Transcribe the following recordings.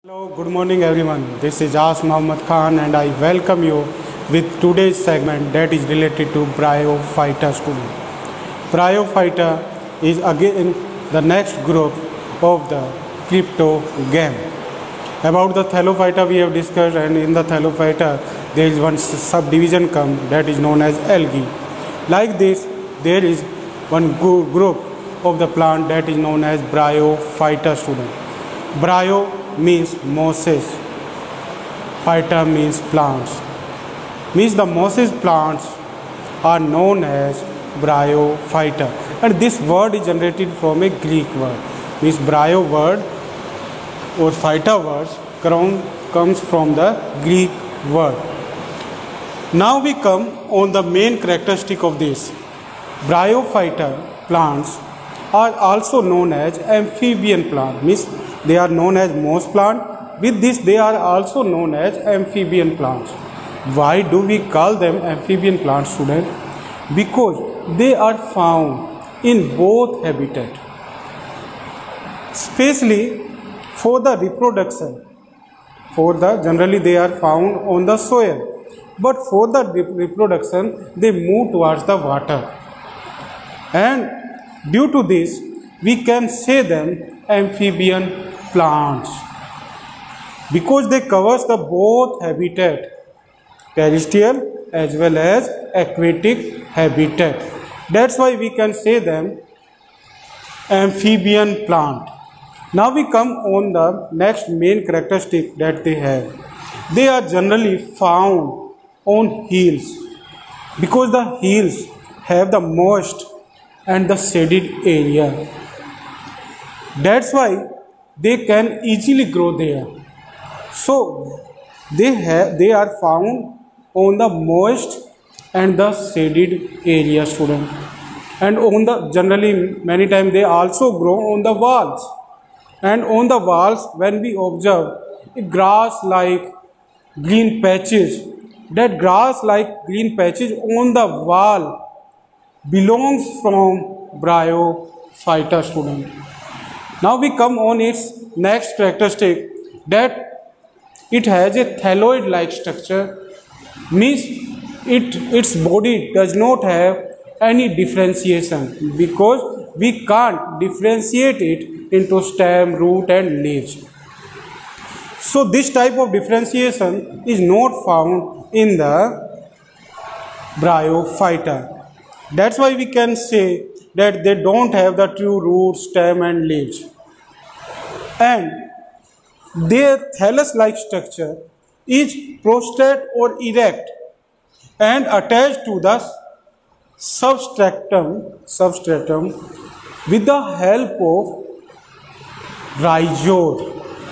Hello, good morning everyone. This is Jas Muhammad Khan and I welcome you with today's segment that is related to Bryophyta student. Bryophyta is again the next group of the crypto game. About the Thallophyta we have discussed, and in the Thallophyta there is one subdivision come that is known as algae. Like this, there is one group of the plant that is known as Bryophyta student. Bryo means mosses, phyta means plants. Means the mosses plants are known as Bryophyta, and this word is generated from a Greek word. Means bryo word or phyta words comes from the Greek word. Now we come on the main characteristic of this. Bryophyta plants are also known as amphibian plant. Means they are known as moss plant. With this, they are also known as amphibian plants. Why do we call them amphibian plants, student? Because they are found in both habitat, especially for the reproduction. Generally they are found on the soil, but for the reproduction they move towards the water, and due to this we can say them amphibian plants because they covers the both habitat, terrestrial as well as aquatic habitat. That's why we can say them amphibian plant. Now we come on the next main characteristic that they have. They are generally found on hills because the hills have the moist and the shaded area. That's why they can easily grow there. So they are found on the moist and the shaded area, student. And on the generally many times they also grow on the walls. And on the walls, when we observe grass like green patches, that grass like green patches on the wall belongs from Bryophyta, student. Now we come on its next characteristic, that it has a thalloid like structure. Means its body does not have any differentiation because we can't differentiate it into stem, root and leaves. So this type of differentiation is not found in the Bryophyta. That's why we can say that they don't have the true root, stem and leaves. And their thallus-like structure is prostrate or erect and attached to the substratum with the help of rhizode.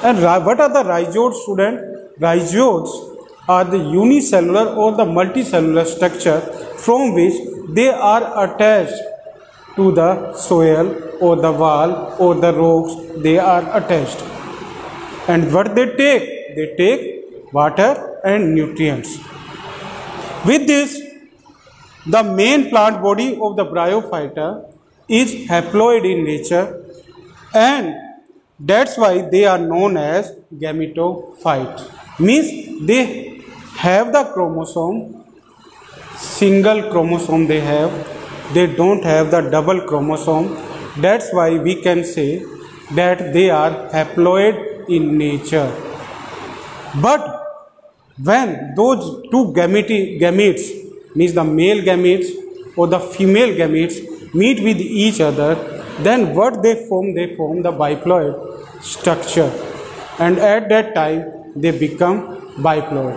And what are the rhizodes, student? Rhizodes are the unicellular or the multicellular structure from which they are attached to the soil or the wall or the rocks they are attached. And what they take? They take water and nutrients. With this, the main plant body of the Bryophyta is haploid in nature, and that's why they are known as gametophytes. Means they have the chromosome, single chromosome they have. They don't have the double chromosome. That's why we can say that they are haploid in nature. But when those two gametes, means the male gametes or the female gametes, meet with each other, then what they form? They form the biploid structure. And at that time, they become biploid.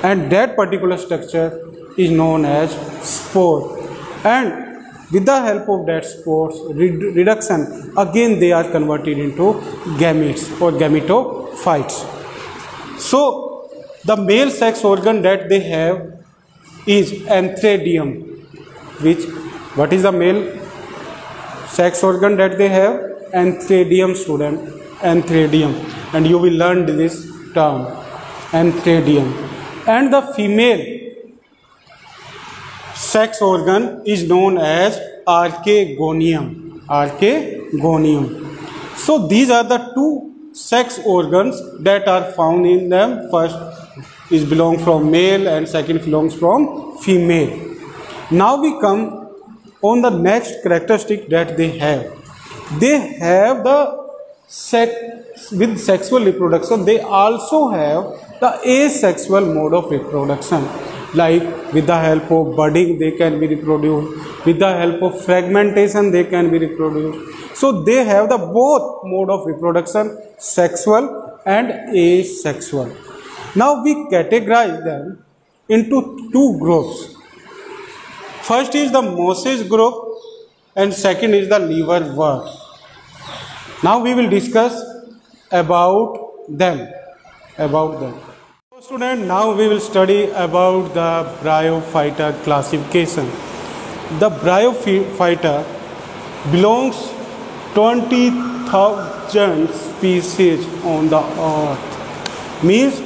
And that particular structure is known as spore. And with the help of that spores reduction, again they are converted into gametes or gametophytes. So the male sex organ that they have is antheridium. What is the male sex organ that they have? Antheridium, student. Antheridium. And you will learn this term, antheridium. And the female sex organ is known as archegonium. So these are the two sex organs that are found in them. First is belong from male and second belongs from female. Now we come on the next characteristic that they have. They have the sex with sexual reproduction. They also have the asexual mode of reproduction. Like with the help of budding they can be reproduced, with the help of fragmentation they can be reproduced. So they have the both mode of reproduction, sexual and asexual. Now we categorize them into two groups. First is the Moses group and second is the liverwort. Now we will discuss about them. So student, now we will study about the bryophyta classification. The bryophyta belongs 20,000 species on the earth. Means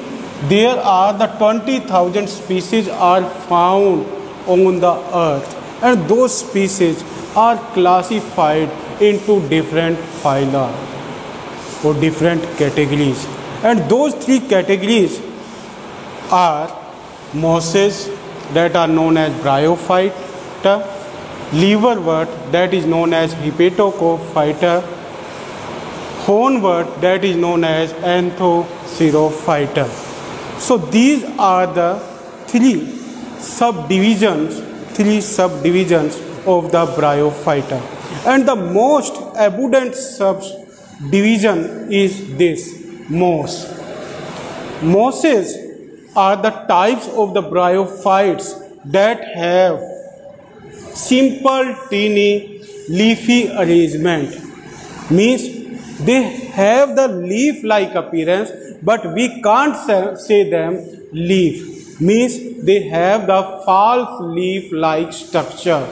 there are the 20,000 species are found on the earth, and those species are classified into different phyla or different categories. And those three categories are mosses, that are known as bryophyta, liverwort, that is known as hepatocophyta, hornwort, that is known as anthocerophyta. So these are the three subdivisions of the bryophyta, and the most abundant subdivision is this moss. Mosses are the types of the bryophytes that have simple teeny leafy arrangement. Means they have the leaf-like appearance, but we can't say them leaf. Means they have the false leaf-like structure,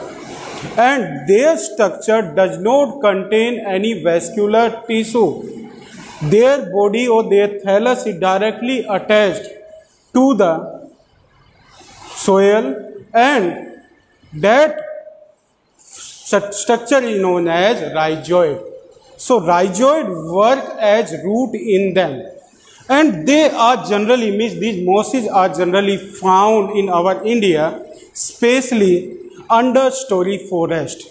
and their structure does not contain any vascular tissue. Their body or their thallus is directly attached to the soil, and that structure is known as rhizoid. So rhizoid work as root in them, and they are generally, means these mosses are generally found in our India, especially understory forest.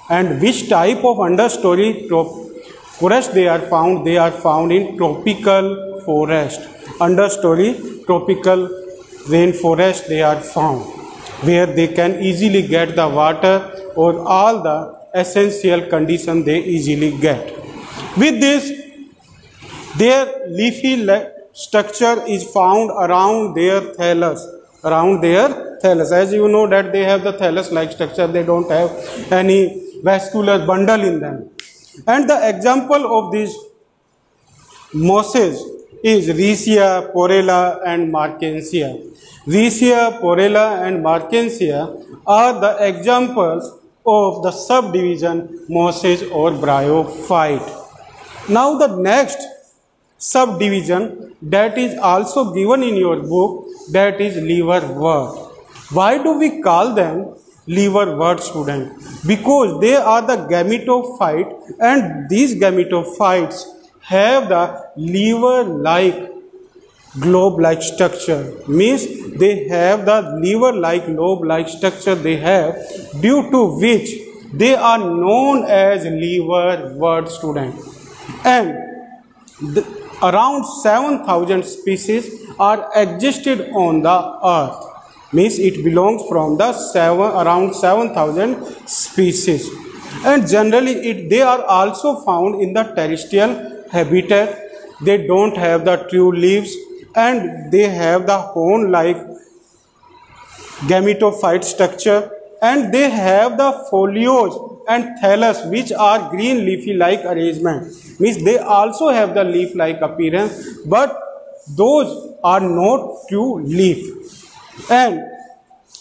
And which type of understory forest they are found? They are found in tropical forest. Understory tropical rainforest they are found, where they can easily get the water or all the essential conditions they easily get. With this, their leafy structure is found around their thallus. As you know that they have the thallus-like structure, they don't have any vascular bundle in them. And the example of these mosses is Riccia, Porella and Markensia. Riccia, Porella and Markensia are the examples of the subdivision mosses or bryophyte. Now the next subdivision that is also given in your book, that is liverwort. Why do we call them liverwort, student? Because they are the gametophyte, and these gametophytes have the liver-like globe-like structure. Means they have the liver-like globe-like structure they have, due to which they are known as liverwort, student. And around 7,000 species are existed on the earth. Means it belongs from the around 7,000 species, and generally they are also found in the terrestrial habitat. They don't have the true leaves, and they have the horn-like gametophyte structure, and they have the foliage and thallus which are green leafy-like arrangement. Means they also have the leaf-like appearance, but those are not true leaf, and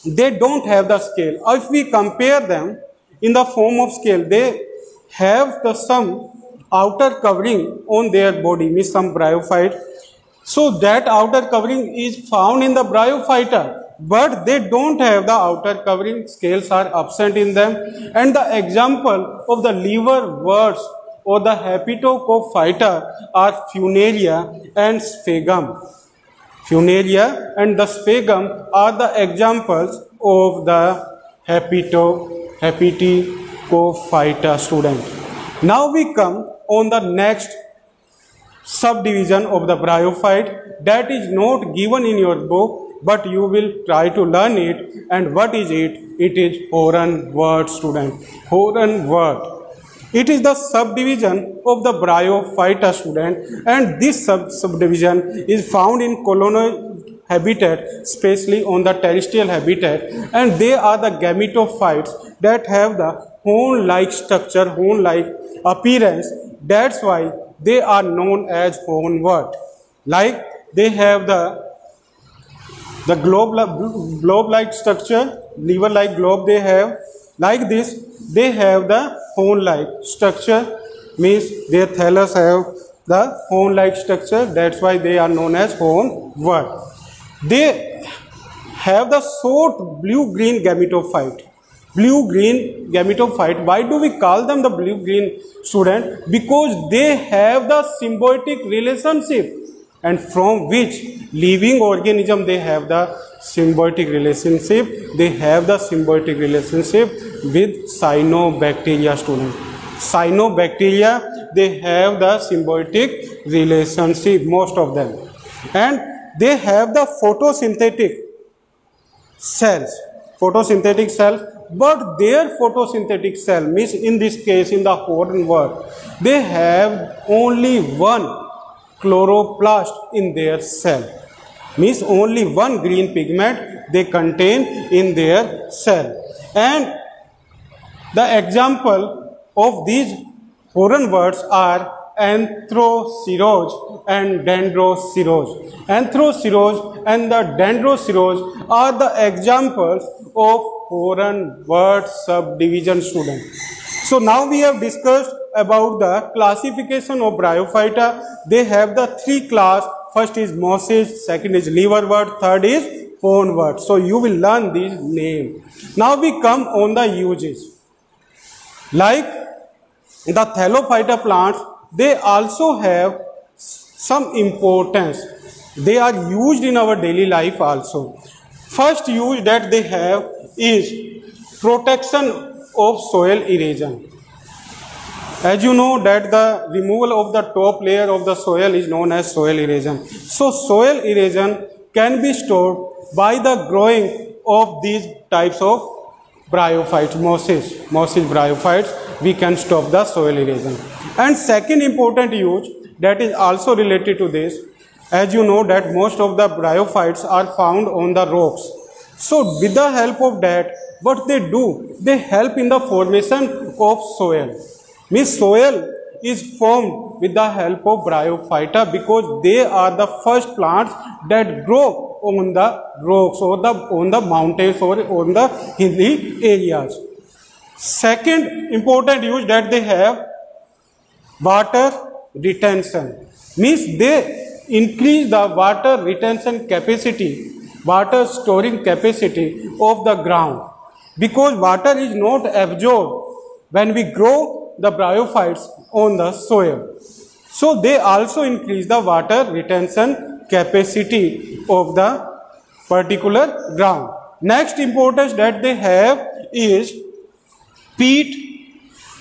they don't have the scale. If we compare them in the form of scale, they have some outer covering on their body, means some bryophyte. So that outer covering is found in the bryophyta, but they don't have the outer covering, scales are absent in them. And the example of the liverworts or the hepatocophyta are Funaria and Sphagum. Funaria and the Sphagum are the examples of the hepatocophyta, student. Now we come on the next subdivision of the bryophyte that is not given in your book, but you will try to learn it. And what is it? It is hornwort, student. Hornwort. It is the subdivision of the bryophyta, student, and this subdivision is found in colonial habitat, especially on the terrestrial habitat, and they are the gametophytes that have the horn-like structure, horn-like appearance. That's why they are known as hornwort. Like they have the globe-like structure, liver-like globe they have. Like this, they have the horn-like structure, means their thallus have the horn-like structure. That's why they are known as hornwort. They have the short blue-green gametophyte. Blue-green gametophyte. Why do we call them the blue-green, student? Because they have the symbiotic relationship, and from which living organism they have the symbiotic relationship. They have the symbiotic relationship with cyanobacteria, student. Cyanobacteria, they have the symbiotic relationship, most of them, and they have the photosynthetic cells. But their photosynthetic cell, means in this case in the hornwort, they have only one chloroplast in their cell, means only one green pigment they contain in their cell. And the example of these hornworts are Anthrocirrhosis and Dendrocirrhosis. Anthrocirrhosis and the Dendrocirrhosis are the examples of hornwort subdivision, student. So now we have discussed about the classification of bryophyta. They have the three classes. First is mosses, second is liverwort, third is hornwort. So you will learn these names. Now we come on the uses. Like the thallophyta plants, they also have some importance. They are used in our daily life also. First use that they have is protection of soil erosion. As you know that the removal of the top layer of the soil is known as soil erosion. So soil erosion can be stopped by the growing of these types of bryophytes, mosses bryophytes. We can stop the soil erosion. And second important use that is also related to this, as you know that most of the bryophytes are found on the rocks. So with the help of that, what they do, they help in the formation of soil. Means soil is formed with the help of bryophyta because they are the first plants that grow on the rocks or on the mountains or on the hilly areas. Second important use that they have, water retention. Means they increase the water retention capacity, water storing capacity of the ground, because water is not absorbed when we grow the bryophytes on the soil. So they also increase the water retention capacity of the particular ground. Next importance that they have is peat.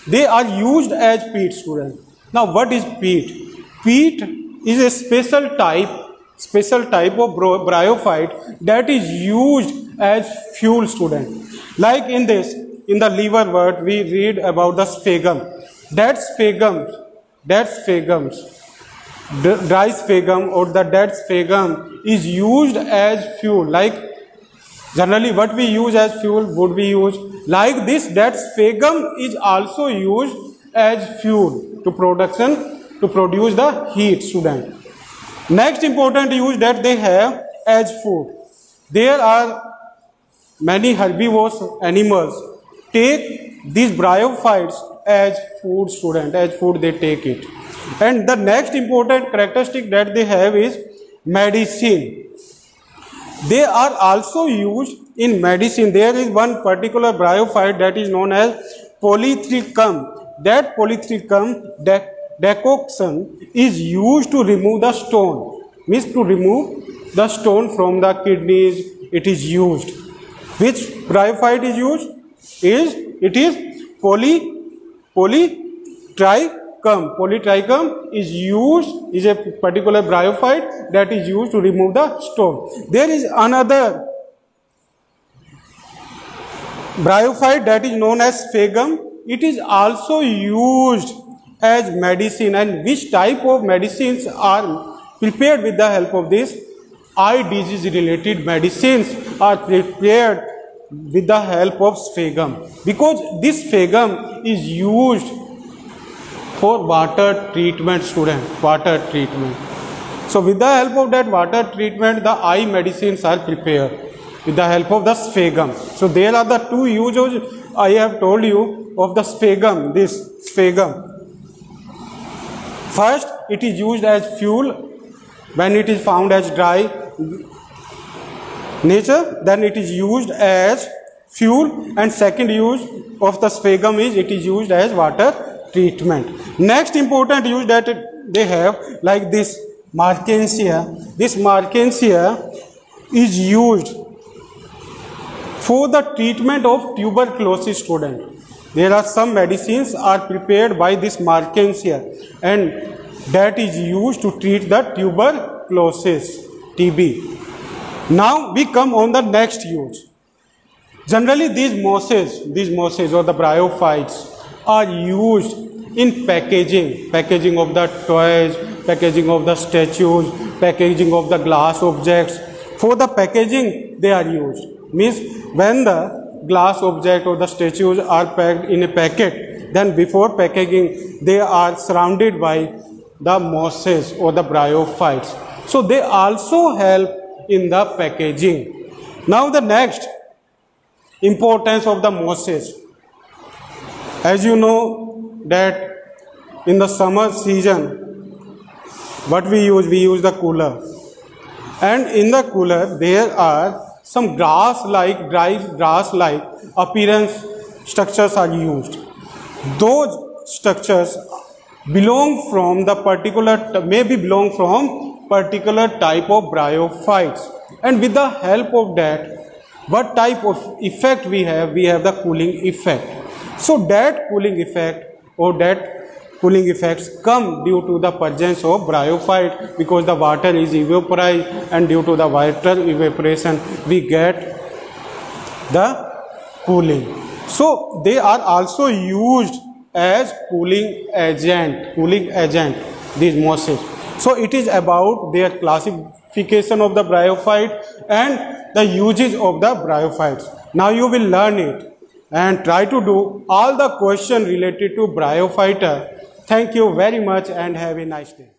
They are used as peat, student. Now what is peat? Peat is a special type of bryophyte that is used as fuel, student. Like in the liverwort we read about the sphagum. That sphagum, dry sphagum or the dead sphagum is used as fuel. Like generally what we use as fuel would we use like this, that sphagum is also used as fuel to produce the heat, student. Next important use that they have as food. There are many herbivorous animals take these bryophytes as food, student. As food they take it. And the next important characteristic that they have is medicine. They are also used in medicine. There is one particular bryophyte that is known as Polytrichum that polytrichum decoction is used to remove the stone. Means to remove the stone from the kidneys, it is used. Which bryophyte is used? It is polytrichum. Polytrichum is used, is a particular bryophyte that is used to remove the stone. There is another bryophyte that is known as phagum. It is also used as medicine. And which type of medicines are prepared with the help of this? Eye disease related medicines are prepared with the help of phagum, because this phagum is used for water treatment, student, water treatment. So with the help of that water treatment, the eye medicines are prepared with the help of the phagum. So there are the two uses I have told you of the phagum, this phagum. First, it is used as fuel when it is found as dry nature, then it is used as fuel, and second use of the phagum is it is used as water treatment. Next important use that they have, like this Markensia. This Markensia is used for the treatment of tuberculosis, student. There are some medicines are prepared by this Markensia, and that is used to treat the tuberculosis, TB. Now we come on the next use. Generally these mosses or the bryophytes are used in packaging of the toys, packaging of the statues, packaging of the glass objects. For the packaging they are used. Means when the glass object or the statues are packed in a packet, then before packaging they are surrounded by the mosses or the bryophytes. So they also help in the packaging. Now the next importance of the mosses. As you know that in the summer season, what we use the cooler, and in the cooler there are some grass-like, dry grass-like appearance structures are used. Those structures belong from the particular type of bryophytes, and with the help of that, what type of effect we have the cooling effect. So that cooling effect or that cooling effects come due to the presence of bryophyte, because the water is evaporized, and due to the water evaporation we get the cooling. So they are also used as cooling agent, these mosses. So it is about their classification of the bryophyte and the uses of the bryophytes. Now you will learn it and try to do all the questions related to bryophyte. Thank you very much and have a nice day.